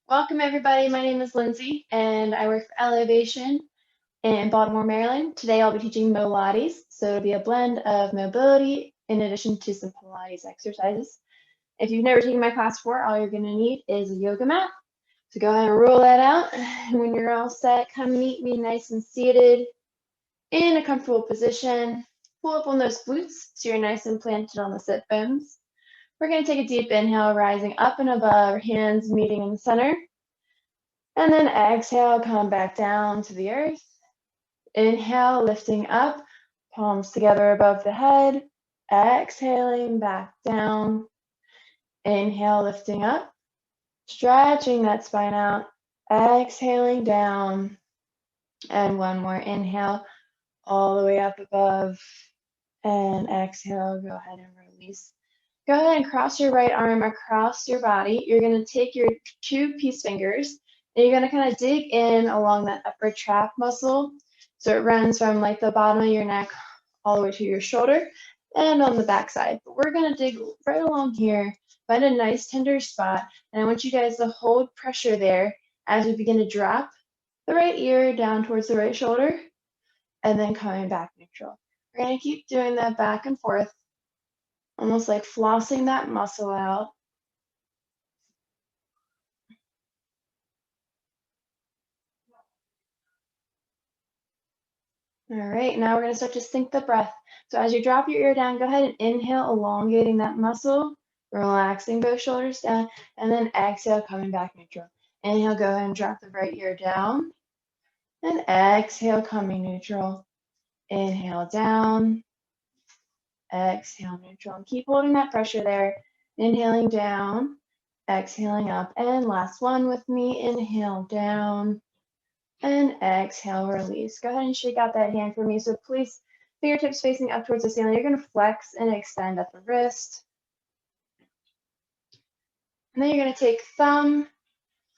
Welcome, everybody. My name is Lindsay, and I work for Elevation in Baltimore, Maryland. Today, I'll be teaching MoLates, so it'll be a blend of mobility in addition to some Pilates exercises. If you've never taken my class before, all you're going to need is a yoga mat. So go ahead and roll that out. And when you're all set, come meet me nice and seated in a comfortable position. Pull up on those glutes so you're nice and planted on the sit bones. We're going to take a deep inhale, rising up and above, hands meeting in the center. And then exhale, come back down to the earth. Inhale, lifting up, palms together above the head. Exhaling back down. Inhale, lifting up, stretching that spine out. Exhaling down. And one more inhale, all the way up above. And exhale, go ahead and release. Go ahead and cross your right arm across your body. You're going to take your two peace fingers and you're going to kind of dig in along that upper trap muscle. So it runs from like the bottom of your neck all the way to your shoulder and on the back side. But we're going to dig right along here, find a nice tender spot. And I want you guys to hold pressure there as we begin to drop the right ear down towards the right shoulder and then coming back neutral. We're going to keep doing that back and forth, almost like flossing that muscle out. All right, now we're going to start to sync the breath. So as you drop your ear down, go ahead and inhale, elongating that muscle, relaxing both shoulders down, and then exhale, coming back neutral. Inhale, go ahead and drop the right ear down, and exhale, coming neutral. Inhale down, exhale neutral, and keep holding that pressure there. Inhaling down, exhaling up, and last one with me. Inhale down, and exhale, release. Go ahead and shake out that hand for me. So please, fingertips facing up towards the ceiling. You're going to flex and extend at the wrist. And then you're going to take thumb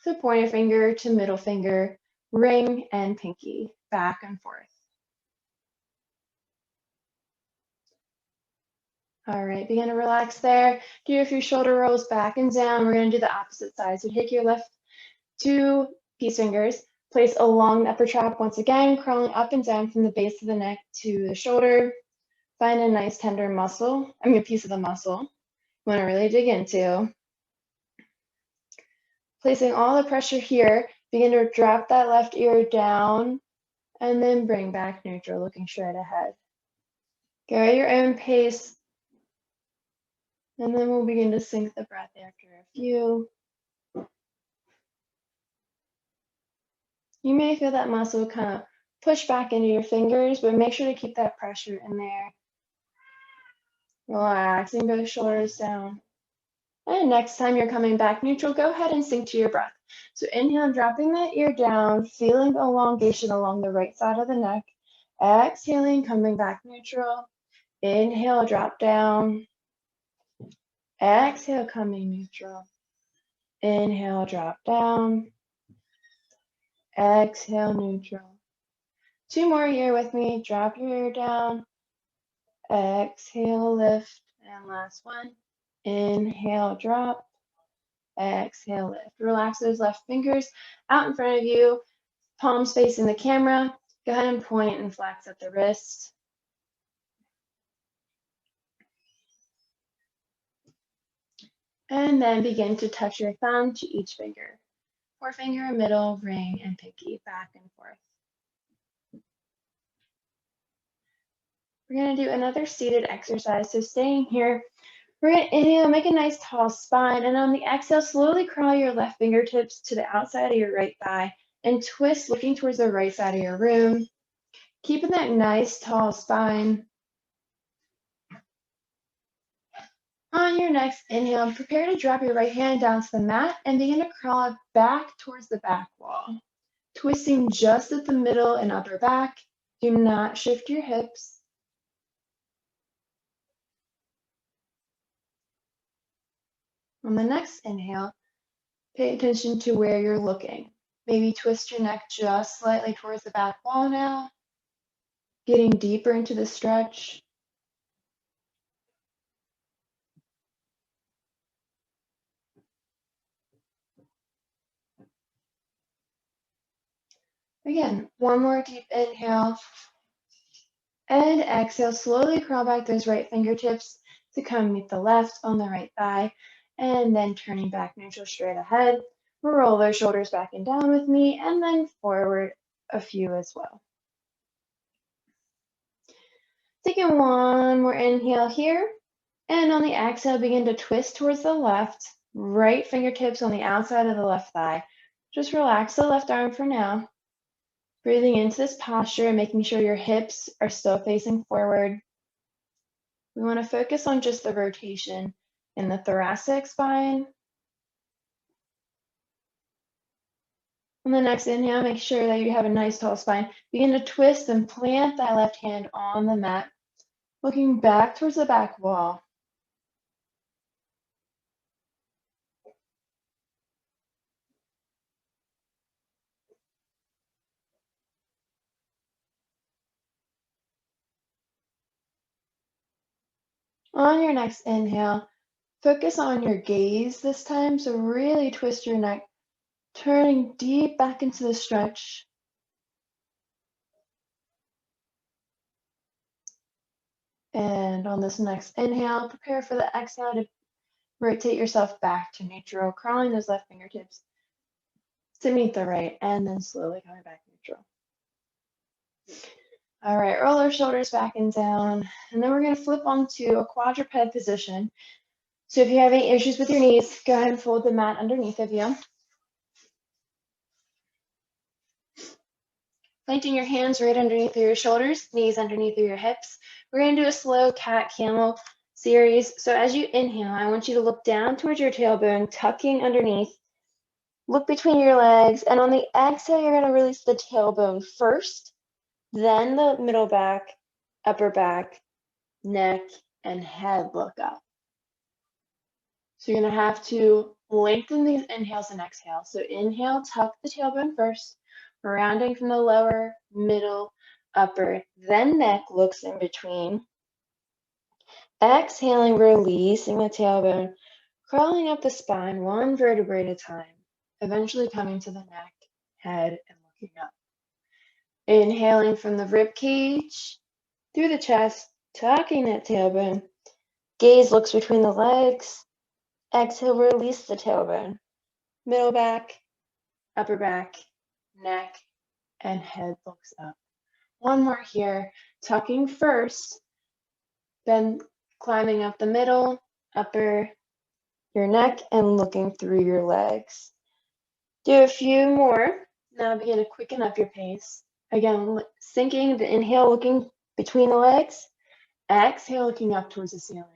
to pointer finger to middle finger, ring and pinky, back and forth. All right, begin to relax there. Do a few shoulder rolls back and down. We're going to do the opposite side. So take your left two peace fingers, place along the upper trap once again, crawling up and down from the base of the neck to the shoulder. Find a nice tender muscle, a piece of the muscle you want to really dig into. Placing all the pressure here, begin to drop that left ear down and then bring back neutral, looking straight ahead. Go at your own pace. And then we'll begin to sync the breath after a few. You may feel that muscle kind of push back into your fingers, but make sure to keep that pressure in there. Relaxing both shoulders down. And next time you're coming back neutral, go ahead and sync to your breath. So inhale, dropping that ear down, feeling elongation along the right side of the neck. Exhaling, coming back neutral. Inhale, drop down. Exhale, coming neutral. Inhale, drop down. Exhale, neutral. Two more here with me. Drop your ear down. Exhale, lift. And last one. Inhale, drop. Exhale, lift. Relax those left fingers out in front of you, palms facing the camera. Go ahead and point and flex at the wrist. And then begin to touch your thumb to each finger. Forefinger, middle, ring, and pinky, back and forth. We're going to do another seated exercise. So staying here, we're going to inhale, make a nice tall spine, and on the exhale, slowly crawl your left fingertips to the outside of your right thigh and twist, looking towards the right side of your room. Keeping that nice tall spine. On your next inhale, prepare to drop your right hand down to the mat and begin to crawl back towards the back wall. Twisting just at the middle and upper back. Do not shift your hips. On the next inhale, pay attention to where you're looking. Maybe twist your neck just slightly towards the back wall now. Getting deeper into the stretch. Again, one more deep inhale. And exhale, slowly crawl back those right fingertips to come meet the left on the right thigh. And then turning back neutral straight ahead. Roll those shoulders back and down with me, and then forward a few as well. Taking one more inhale here. And on the exhale, begin to twist towards the left. Right fingertips on the outside of the left thigh. Just relax the left arm for now. Breathing into this posture and making sure your hips are still facing forward. We want to focus on just the rotation in the thoracic spine. On the next inhale, make sure that you have a nice tall spine. Begin to twist and plant that left hand on the mat, looking back towards the back wall. On your next inhale, focus on your gaze this time. So really twist your neck, turning deep back into the stretch. And on this next inhale, prepare for the exhale to rotate yourself back to neutral, crawling those left fingertips to meet the right, and then slowly coming back neutral. All right, roll our shoulders back and down, and then we're going to flip onto a quadruped position. So if you have any issues with your knees, go ahead and fold the mat underneath of you. Planting your hands right underneath your shoulders, knees underneath your hips. We're going to do a slow cat camel series. So as you inhale, I want you to look down towards your tailbone, tucking underneath. Look between your legs, and on the exhale, you're going to release the tailbone first, then the middle back, upper back, neck, and head look up. So you're going to have to lengthen these inhales and exhales. So inhale, tuck the tailbone first, rounding from the lower, middle, upper, then neck looks in between. Exhaling, releasing the tailbone, crawling up the spine one vertebrae at a time, eventually coming to the neck, head, and looking up. Inhaling from the rib cage, through the chest, tucking that tailbone. Gaze looks between the legs. Exhale, release the tailbone. Middle back, upper back, neck, and head looks up. One more here, tucking first, then climbing up the middle, upper, your neck, and looking through your legs. Do a few more. Now begin to quicken up your pace. Again, sinking the inhale, looking between the legs. Exhale, looking up towards the ceiling.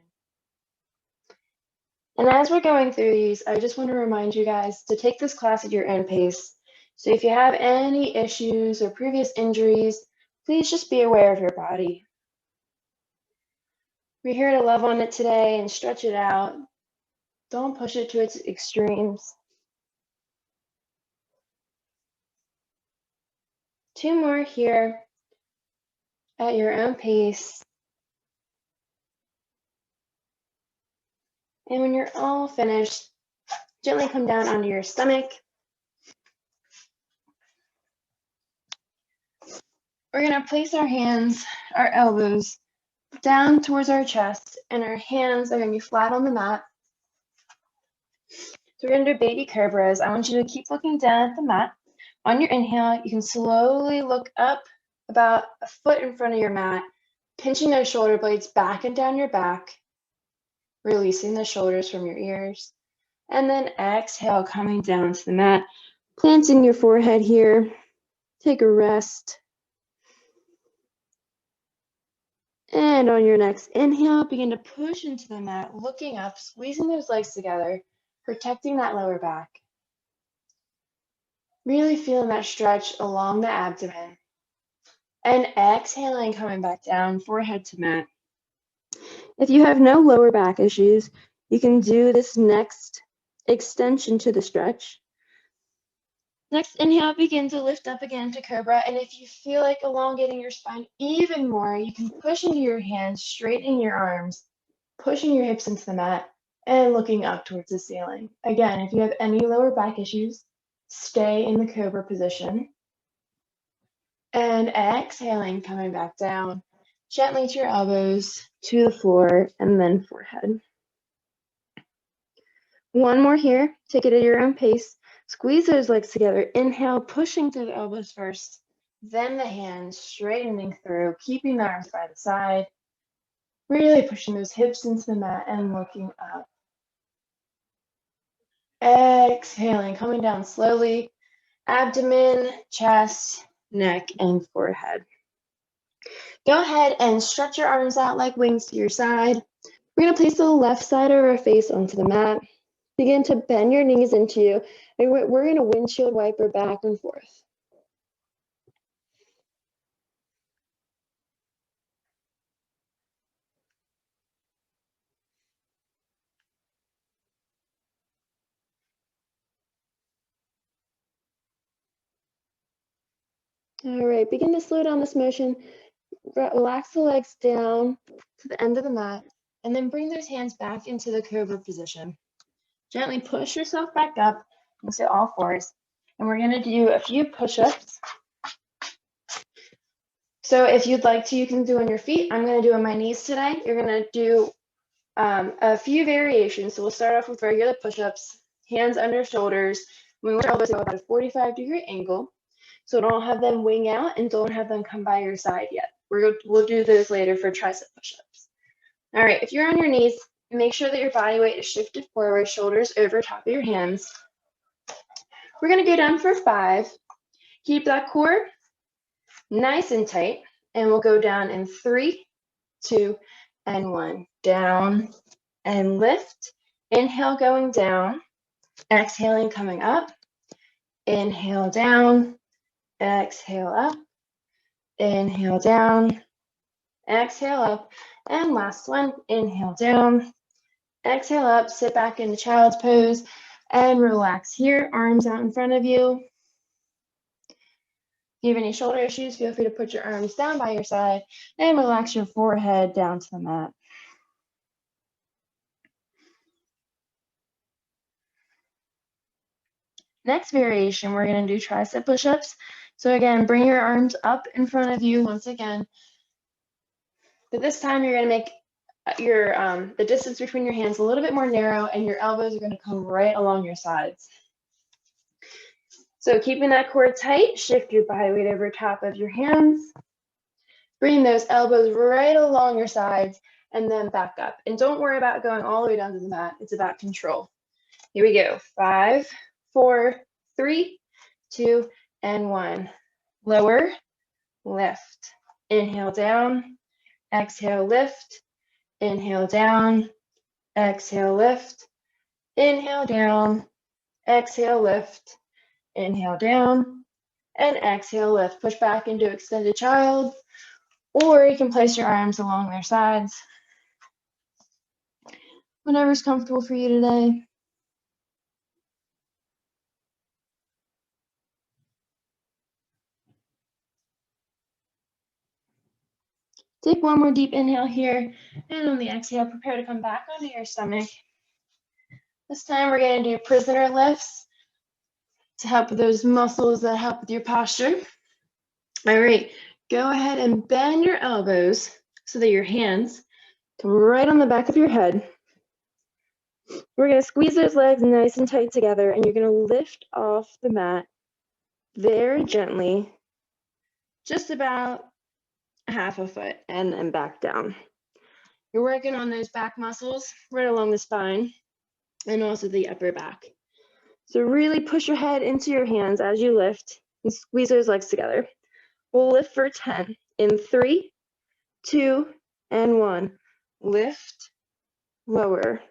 And as we're going through these, I just want to remind you guys to take this class at your own pace. So if you have any issues or previous injuries, please just be aware of your body. We're here to love on it today and stretch it out. Don't push it to its extremes. 2 more here at your own pace. And when you're all finished, gently come down onto your stomach. We're going to place our hands, our elbows, down towards our chest, and our hands are going to be flat on the mat. So we're going to do baby cobras. I want you to keep looking down at the mat. On your inhale, you can slowly look up about a foot in front of your mat, pinching those shoulder blades back and down your back, releasing the shoulders from your ears. And then exhale, coming down to the mat, planting your forehead here. Take a rest. And on your next inhale, begin to push into the mat, looking up, squeezing those legs together, protecting that lower back. Really feeling that stretch along the abdomen. And exhaling, coming back down, forehead to mat. If you have no lower back issues, you can do this next extension to the stretch. Next inhale, begin to lift up again to cobra. And if you feel like elongating your spine even more, you can push into your hands, straightening your arms, pushing your hips into the mat, and looking up towards the ceiling. Again, if you have any lower back issues, stay in the cobra position. And exhaling, coming back down. Gently to your elbows, to the floor, and then forehead. One more here. Take it at your own pace. Squeeze those legs together. Inhale, pushing through the elbows first. Then the hands straightening through, keeping the arms by the side. Really pushing those hips into the mat and looking up. Exhaling, coming down slowly. Abdomen, chest, neck, and forehead. Go ahead and stretch your arms out like wings to your side. We're going to place the left side of our face onto the mat. Begin to bend your knees into you, and we're going to windshield wiper back and forth. All right, begin to slow down this motion. Relax the legs down to the end of the mat, and then bring those hands back into the cobra position. Gently push yourself back up into all fours, and we're going to do a few push-ups. So if you'd like to, you can do on your feet. I'm going to do on my knees today. You're going to do a few variations. So we'll start off with regular push-ups, hands under shoulders. We want our elbows to go about a 45-degree angle. So don't have them wing out and don't have them come by your side yet. We'll do those later for tricep push-ups. All right, if you're on your knees, make sure that your body weight is shifted forward, shoulders over top of your hands. We're going to go down for 5. Keep that core nice and tight, and we'll go down in 3, 2, and 1. Down and lift. Inhale, going down. Exhaling, coming up. Inhale, down. Exhale, up. Inhale, down. Exhale, up. And last one, inhale, down. Exhale, up. Sit back into child's pose and relax here. Arms out in front of you. If you have any shoulder issues, feel free to put your arms down by your side and relax your forehead down to the mat. Next variation, we're going to do tricep push-ups. So again, bring your arms up in front of you once again. But this time you're going to make your the distance between your hands a little bit more narrow, and your elbows are going to come right along your sides. So keeping that core tight, shift your body weight over top of your hands. Bring those elbows right along your sides and then back up. And don't worry about going all the way down to the mat. It's about control. Here we go. 5, 4, 3, 2, and 1. Lower, lift. Inhale down, exhale, lift. Inhale down, exhale, lift. Inhale down, exhale, lift. Inhale down, and exhale, lift. Push back into extended child, or you can place your arms along their sides. Whatever's comfortable for you today. Take one more deep inhale here, and on the exhale, prepare to come back onto your stomach. This time we're going to do prisoner lifts to help with those muscles that help with your posture. All right, go ahead and bend your elbows so that your hands come right on the back of your head. We're going to squeeze those legs nice and tight together, and you're going to lift off the mat very gently, just about half a foot, and then back down. You're working on those back muscles right along the spine and also the upper back. So really push your head into your hands as you lift and squeeze those legs together. We'll lift for 10 in 3, 2, and 1. Lift, lower,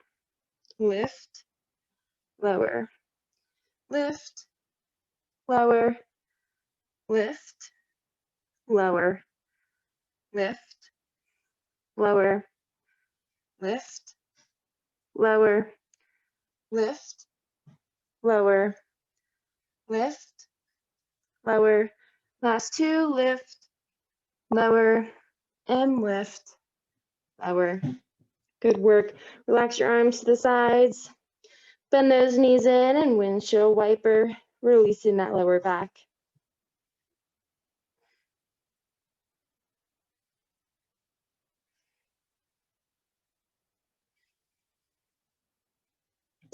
lift, lower, lift, lower, lift, lower, lift, lower, lift, lower, lift, lower, lift, lower. Last 2, lift, lower, and lift, lower. Good work. Relax your arms to the sides. Bend those knees in and windshield wiper, releasing that lower back.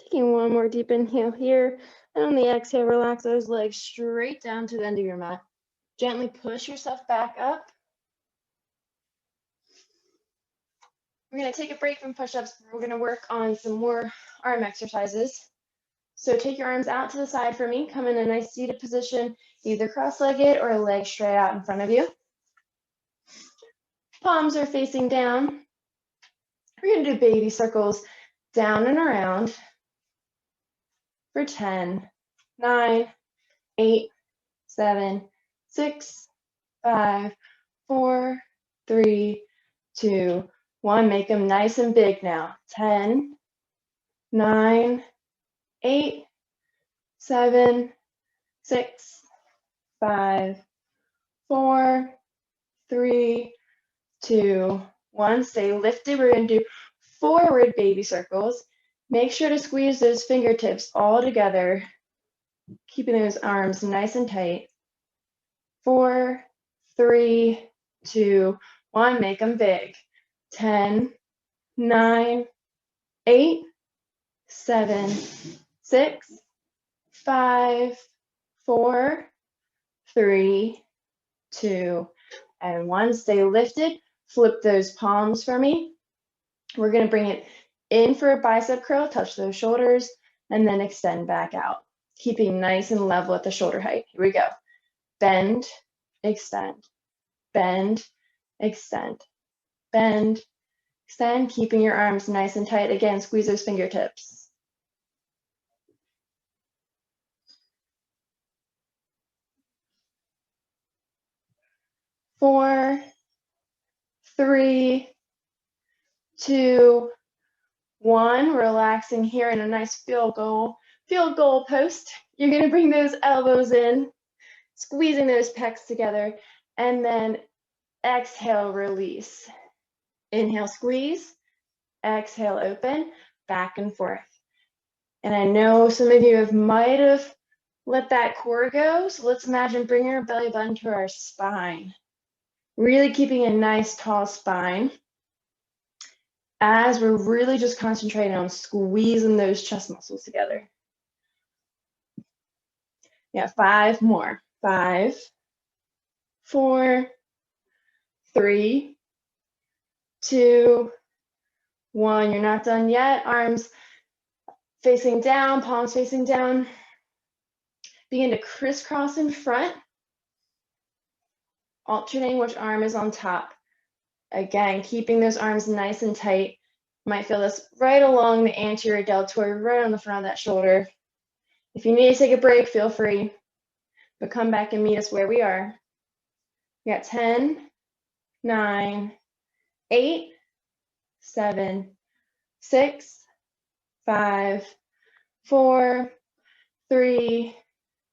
Taking one more deep inhale here, and on the exhale, relax those legs straight down to the end of your mat. Gently push yourself back up. We're going to take a break from push-ups. We're going to work on some more arm exercises. So take your arms out to the side for me. Come in a nice seated position, either cross-legged or legs straight out in front of you. Palms are facing down. We're going to do baby circles down and around for 10, 9, 8, 7, 6, 5, 4, 3, 2, 1. Make them nice and big now. 10, 9, 8, 7, 6, 5, 4, 3, 2, 1. Stay lifted. We're going to do forward baby circles. Make sure to squeeze those fingertips all together, keeping those arms nice and tight. 4, 3, 2, 1. Make them big. 10, 9, 8, 7, 6, 5, 4, 3, 2, and 1. Stay lifted. Flip those palms for me. We're going to bring it in for a bicep curl, touch those shoulders, and then extend back out, keeping nice and level at the shoulder height. Here we go. Bend, extend, bend, extend, bend, extend, keeping your arms nice and tight. Again, squeeze those fingertips. Four, 3, 2, 1. Relaxing here in a nice field goal post. You're going to bring those elbows in, squeezing those pecs together, and then exhale, release. Inhale, squeeze. Exhale, open, back and forth. And I know some of you might have let that core go, so let's imagine bringing our belly button to our spine. Really keeping a nice tall spine as we're really just concentrating on squeezing those chest muscles together. Yeah, 5 more. 5, 4, 3, 2, 1. You're not done yet. Arms facing down, palms facing down. Begin to crisscross in front, alternating which arm is on top. Again, keeping those arms nice and tight. You might feel this right along the anterior deltoid, right on the front of that shoulder. If you need to take a break, feel free, but come back and meet us where we are. We got 10, 9, 8, 7, 6, 5, 4, 3,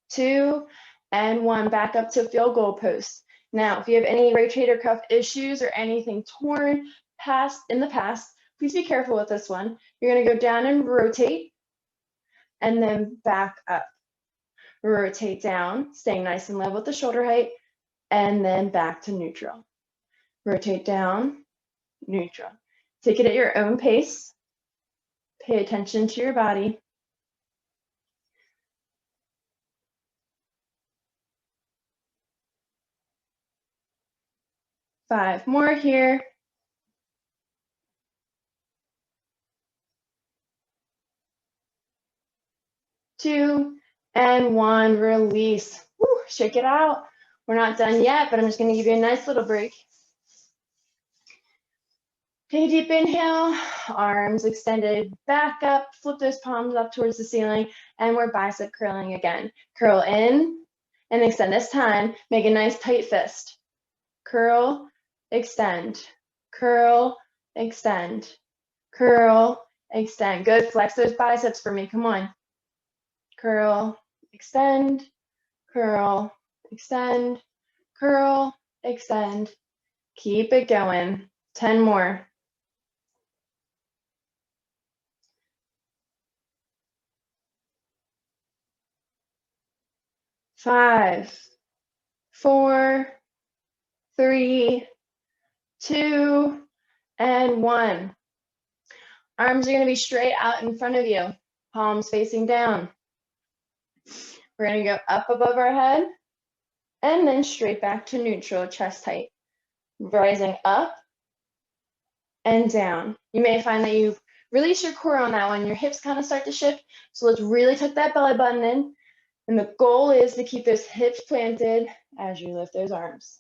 2, and 1. Back up to field goal post. Now, if you have any rotator cuff issues or anything torn in the past, please be careful with this one. You're going to go down and rotate, and then back up. Rotate down, staying nice and level with the shoulder height, and then back to neutral. Rotate down, neutral. Take it at your own pace. Pay attention to your body. Five more here. 2, and 1. Release. Woo, shake it out. We're not done yet, but I'm just going to give you a nice little break. Take a deep inhale, arms extended back up, flip those palms up towards the ceiling, and we're bicep curling again. Curl in and extend. This time, make a nice tight fist. Curl, extend, curl, extend, curl, extend. Good, flex those biceps for me, come on. Curl, extend, curl, extend, curl, extend. Keep it going. 10 more. 5, 4, 3, 2, and 1. Arms are going to be straight out in front of you. palms facing down. We're going to go up above our head and then straight back to neutral, chest height. Rising up and down. You may find that you release your core on that one. Your hips kind of start to shift. So let's really tuck that belly button in. And the goal is to keep those hips planted as you lift those arms.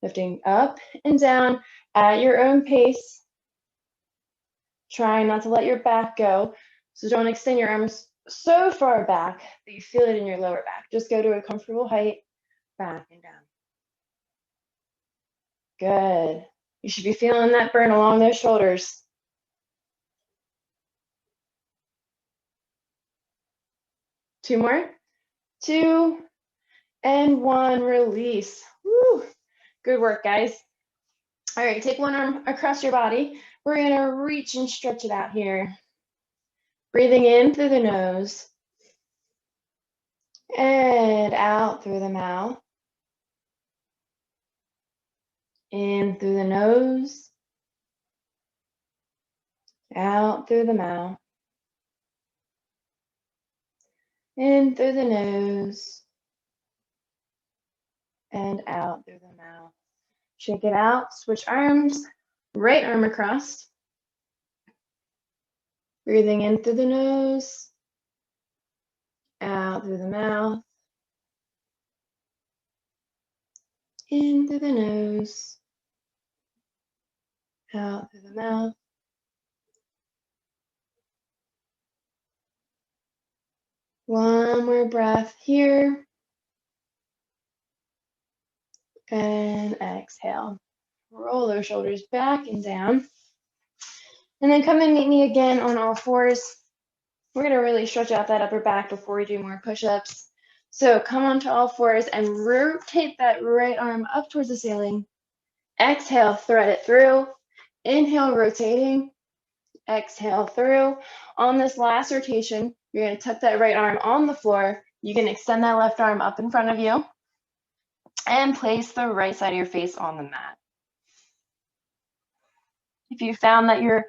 Lifting up and down at your own pace. Trying not to let your back go. So don't extend your arms so far back that you feel it in your lower back. Just go to a comfortable height, back and down. Good. You should be feeling that burn along those shoulders. Two more. 2 and 1. Release. Woo. Good work, guys. All right, take one arm across your body. We're going to reach and stretch it out here. Breathing in through the nose and out through the mouth. In through the nose, out through the mouth. In through the nose and out through the mouth. Shake it out, switch arms, right arm across. Breathing in through the nose, out through the mouth. In through the nose, out through the mouth. One more breath here. And exhale. Roll those shoulders back and down. And then come and meet me again on all fours. We're going to really stretch out that upper back before we do more push-ups. So come onto all fours and rotate that right arm up towards the ceiling. Exhale, thread it through. Inhale, rotating. Exhale through. On this last rotation, you're going to tuck that right arm on the floor. You can extend that left arm up in front of you and place the right side of your face on the mat. If you found that your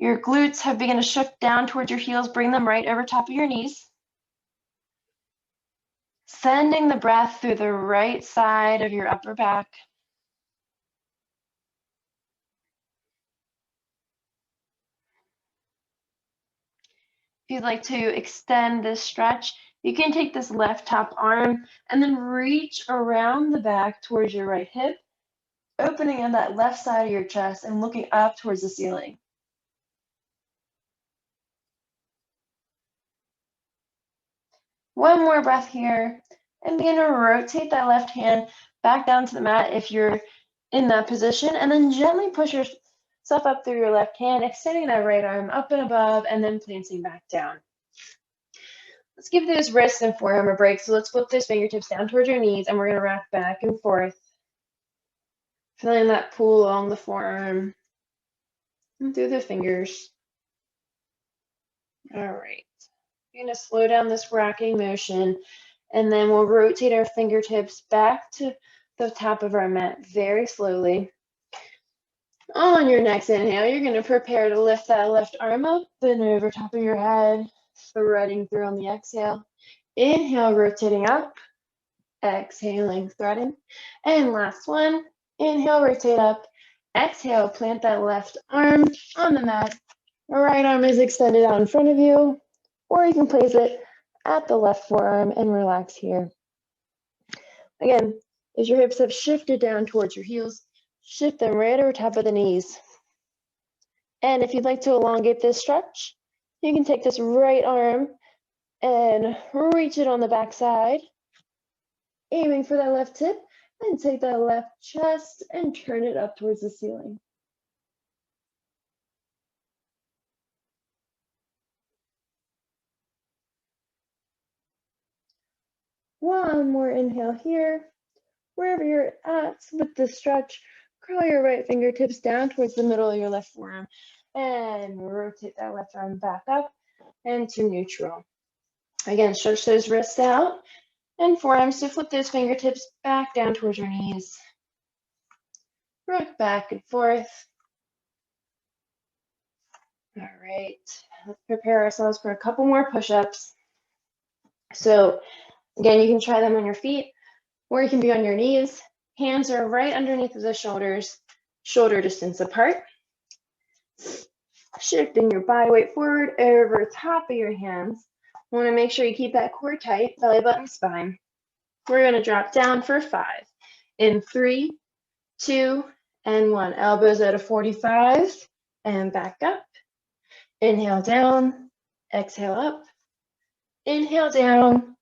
glutes have begun to shift down towards your heels, bring them right over top of your knees. Sending the breath through the right side of your upper back. If you'd like to extend this stretch, you can take this left top arm and then reach around the back towards your right hip, opening on that left side of your chest and looking up towards the ceiling. One more breath here, and begin to rotate that left hand back down to the mat if you're in that position, and then gently push yourself up through your left hand, extending that right arm up and above, and then planting back down. Let's give those wrists and forearm a break. So let's flip those fingertips down towards your knees, and we're going to rock back and forth, feeling that pull along the forearm and through the fingers. All right. We're going to slow down this rocking motion, and then we'll rotate our fingertips back to the top of our mat very slowly. On your next inhale, you're going to prepare to lift that left arm up and over top of your head, threading through on the exhale. Inhale, rotating up. Exhaling, threading. And last one, inhale, rotate up. Exhale, plant that left arm on the mat. The right arm is extended out in front of you, or you can place it at the left forearm and relax here. Again, as your hips have shifted down towards your heels, shift them right over top of the knees. And if you'd like to elongate this stretch, you can take this right arm and reach it on the back side, aiming for that left hip, and take that left chest and turn it up towards the ceiling. One more inhale here. Wherever you're at with the stretch, curl your right fingertips down towards the middle of your left forearm and rotate that left arm back up and to neutral. Again, stretch those wrists out and forearms to flip those fingertips back down towards your knees. Rock back and forth. All right. let's prepare ourselves for a couple more push-ups. So again, you can try them on your feet, or you can be on your knees. Hands are right underneath the shoulders, shoulder distance apart. Shifting your body weight forward over top of your hands. Want to make sure you keep that core tight, belly button, spine. We're going to drop down for 5. In 3, 2, and 1. Elbows at a 45 and back up. Inhale down, exhale up. Inhale down,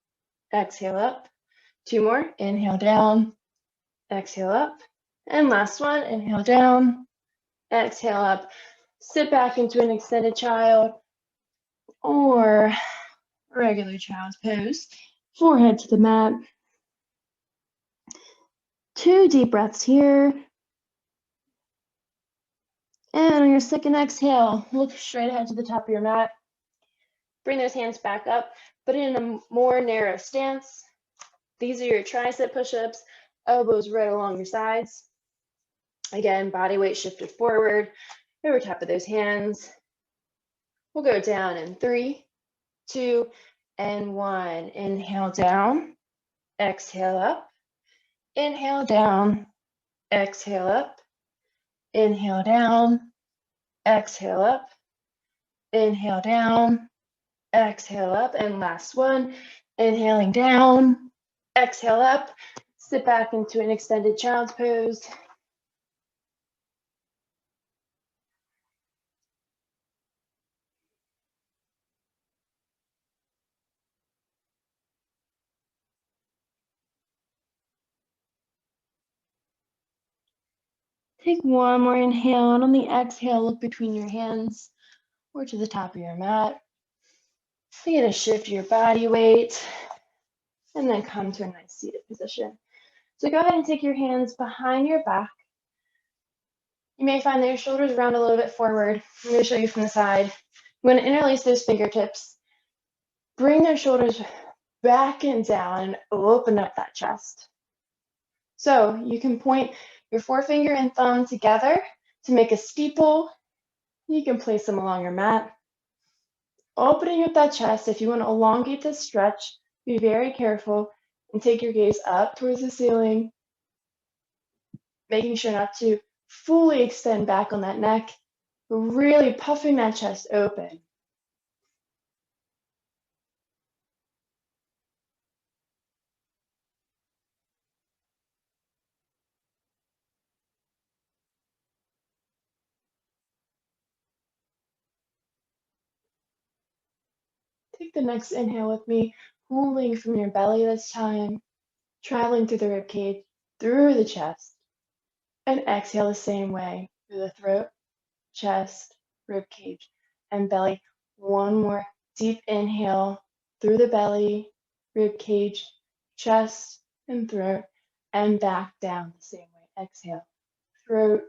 exhale up. 2 more. Inhale down, exhale up. And last one. Inhale down, exhale up. Sit back into an extended child or regular child's pose. Forehead to the mat. 2 deep breaths here. And on your second exhale, look straight ahead to the top of your mat. Bring those hands back up, but in a more narrow stance. These are your tricep push-ups, elbows right along your sides. Again, body weight shifted forward, over top of those hands. We'll go down in 3, 2, and 1. Inhale down, exhale up. Inhale down, exhale up. Inhale down, exhale up. Inhale down, exhale up. And last one, inhaling down, exhale up. Sit back into an extended child's pose. Take one more inhale, and on the exhale, look between your hands or to the top of your mat. Begin to shift your body weight, and then come to a nice seated position. So go ahead and take your hands behind your back. You may find that your shoulders round a little bit forward. I'm going to show you from the side. I'm going to interlace those fingertips. Bring those shoulders back and down and open up that chest. So you can point your forefinger and thumb together to make a steeple. You can place them along your mat. Opening up that chest, if you want to elongate this stretch, be very careful and take your gaze up towards the ceiling, making sure not to fully extend back on that neck, but really puffing that chest open. Take the next inhale with me, pulling from your belly this time, traveling through the rib cage, through the chest, and exhale the same way through the throat, chest, rib cage, and belly. One more deep inhale through the belly, rib cage, chest, and throat, and back down the same way. Exhale, throat,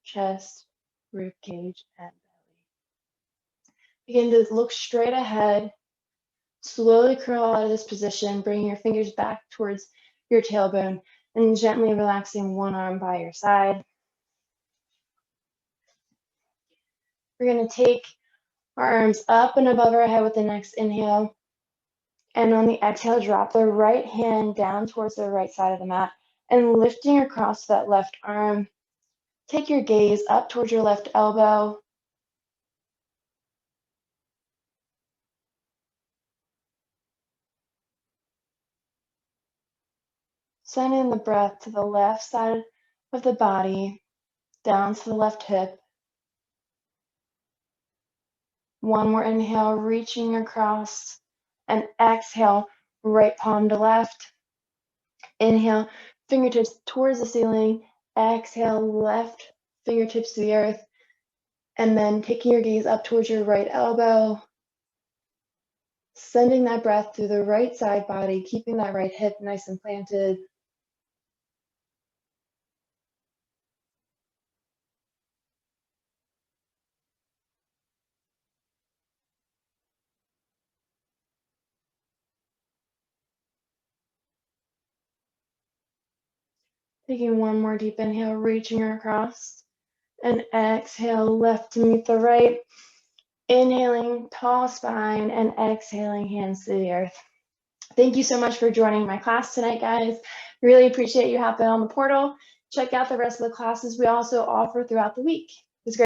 chest, rib cage, and belly. Begin to look straight ahead. Slowly curl out of this position, bringing your fingers back towards your tailbone and gently relaxing one arm by your side. We're going to take our arms up and above our head with the next inhale. And on the exhale, drop the right hand down towards the right side of the mat and lifting across that left arm. Take your gaze up towards your left elbow. Sending the breath to the left side of the body, down to the left hip. One more inhale, reaching across, and exhale, right palm to left. Inhale, fingertips towards the ceiling. Exhale, left fingertips to the earth. And then taking your gaze up towards your right elbow, sending that breath through the right side body, keeping that right hip nice and planted. Taking one more deep inhale, reaching across. And exhale, left to meet the right. Inhaling, tall spine, and exhaling, hands to the earth. Thank you so much for joining my class tonight, guys. Really appreciate you hopping on the portal. Check out the rest of the classes we also offer throughout the week.